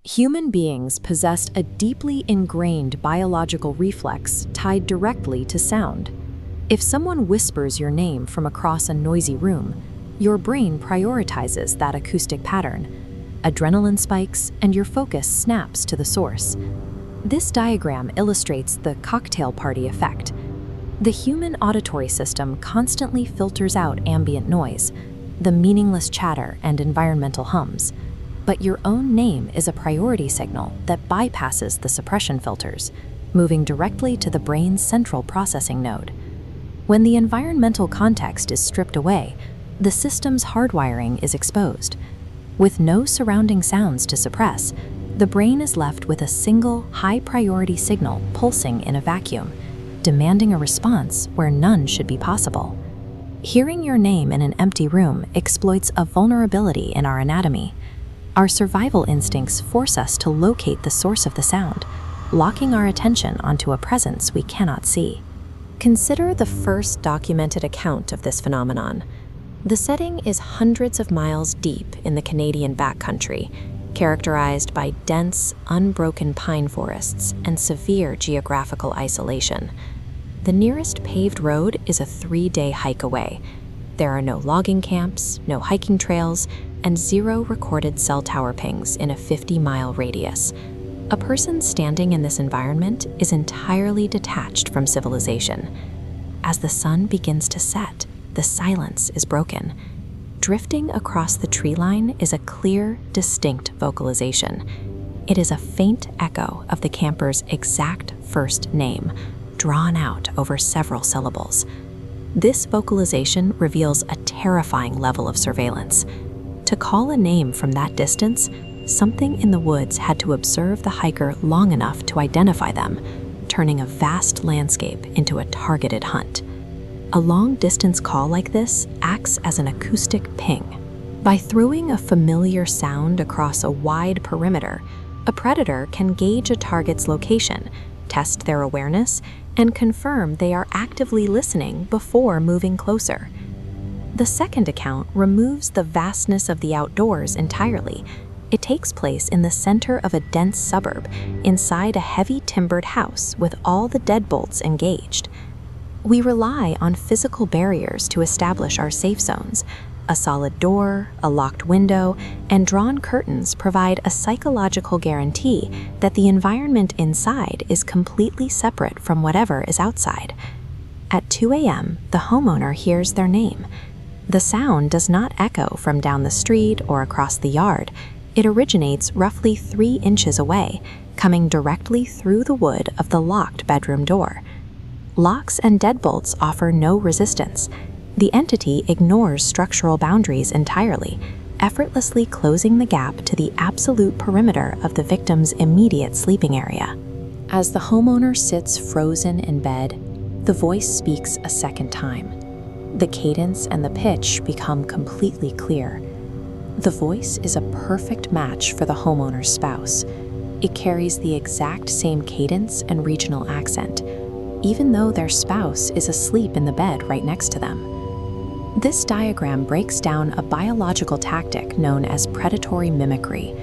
Human beings possess a deeply ingrained biological reflex tied directly to sound. If someone whispers your name from across a noisy room, your brain prioritizes that acoustic pattern. Adrenaline spikes, and your focus snaps to the source. This diagram illustrates the cocktail party effect. The human auditory system constantly filters out ambient noise, the meaningless chatter and environmental hums. But your own name is a priority signal that bypasses the suppression filters, moving directly to the brain's central processing node. When the environmental context is stripped away, the system's hardwiring is exposed. With no surrounding sounds to suppress, the brain is left with a single, high-priority signal pulsing in a vacuum, demanding a response where none should be possible. Hearing your name in an empty room exploits a vulnerability in our anatomy. Our survival instincts force us to locate the source of the sound, locking our attention onto a presence we cannot see. Consider the first documented account of this phenomenon. The setting is hundreds of miles deep in the Canadian backcountry, characterized by dense, unbroken pine forests and severe geographical isolation. The nearest paved road is a 3-day hike away. There are no logging camps, no hiking trails, and 0 recorded cell tower pings in a 50-mile radius. A person standing in this environment is entirely detached from civilization. As the sun begins to set, the silence is broken. Drifting across the tree line is a clear, distinct vocalization. It is a faint echo of the camper's exact first name, drawn out over several syllables. This vocalization reveals a terrifying level of surveillance. To call a name from that distance, something in the woods had to observe the hiker long enough to identify them, turning a vast landscape into a targeted hunt. A long-distance call like this acts as an acoustic ping. By throwing a familiar sound across a wide perimeter, a predator can gauge a target's location, test their awareness, and confirm they are actively listening before moving closer. The second account removes the vastness of the outdoors entirely. It takes place in the center of a dense suburb, inside a heavy timbered house with all the deadbolts engaged. We rely on physical barriers to establish our safe zones. A solid door, a locked window, and drawn curtains provide a psychological guarantee that the environment inside is completely separate from whatever is outside. At 2 a.m., the homeowner hears their name. The sound does not echo from down the street or across the yard. It originates roughly 3 inches away, coming directly through the wood of the locked bedroom door. Locks and deadbolts offer no resistance. The entity ignores structural boundaries entirely, effortlessly closing the gap to the absolute perimeter of the victim's immediate sleeping area. As the homeowner sits frozen in bed, the voice speaks a second time. The cadence and the pitch become completely clear. The voice is a perfect match for the homeowner's spouse. It carries the exact same cadence and regional accent, even though their spouse is asleep in the bed right next to them. This diagram breaks down a biological tactic known as predatory mimicry.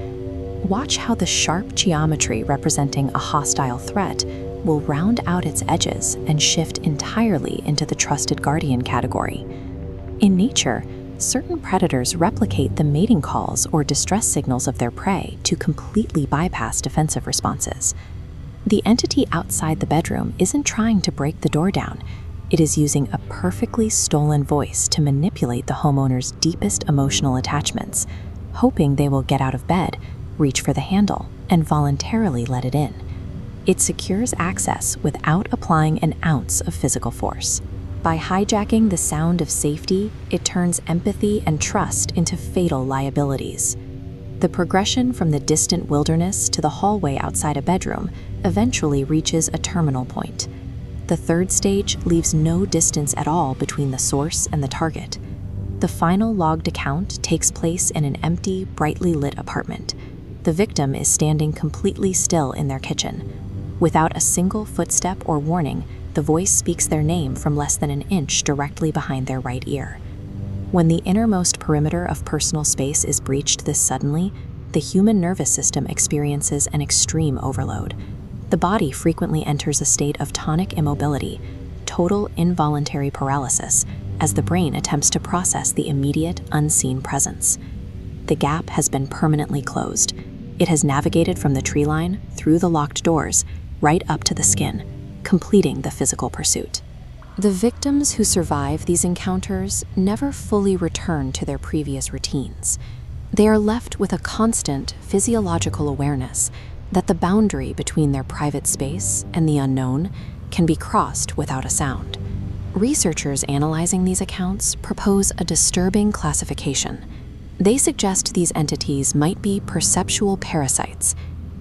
Watch how the sharp geometry representing a hostile threat will round out its edges and shift entirely into the trusted guardian category. In nature, certain predators replicate the mating calls or distress signals of their prey to completely bypass defensive responses. The entity outside the bedroom isn't trying to break the door down. It is using a perfectly stolen voice to manipulate the homeowner's deepest emotional attachments, hoping they will get out of bed, reach for the handle, and voluntarily let it in. It secures access without applying an ounce of physical force. By hijacking the sound of safety, it turns empathy and trust into fatal liabilities. The progression from the distant wilderness to the hallway outside a bedroom eventually reaches a terminal point. The third stage leaves no distance at all between the source and the target. The final logged account takes place in an empty, brightly lit apartment. The victim is standing completely still in their kitchen. Without a single footstep or warning, the voice speaks their name from less than an inch directly behind their right ear. When the innermost perimeter of personal space is breached this suddenly, the human nervous system experiences an extreme overload. The body frequently enters a state of tonic immobility, total involuntary paralysis, as the brain attempts to process the immediate, unseen presence. The gap has been permanently closed. It has navigated from the tree line, through the locked doors, right up to the skin, completing the physical pursuit. The victims who survive these encounters never fully return to their previous routines. They are left with a constant physiological awareness that the boundary between their private space and the unknown can be crossed without a sound. Researchers analyzing these accounts propose a disturbing classification. They suggest these entities might be perceptual parasites,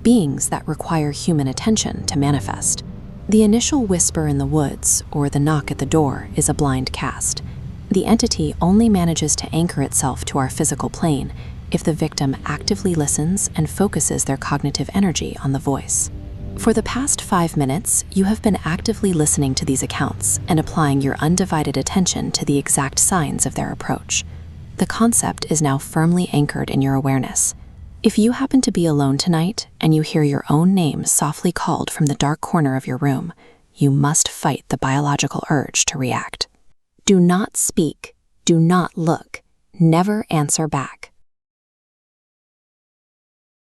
beings that require human attention to manifest. The initial whisper in the woods or the knock at the door is a blind cast. The entity only manages to anchor itself to our physical plane if the victim actively listens and focuses their cognitive energy on the voice. For the past 5 minutes, you have been actively listening to these accounts and applying your undivided attention to the exact signs of their approach. The concept is now firmly anchored in your awareness. If you happen to be alone tonight and you hear your own name softly called from the dark corner of your room, you must fight the biological urge to react. Do not speak, do not look, never answer back.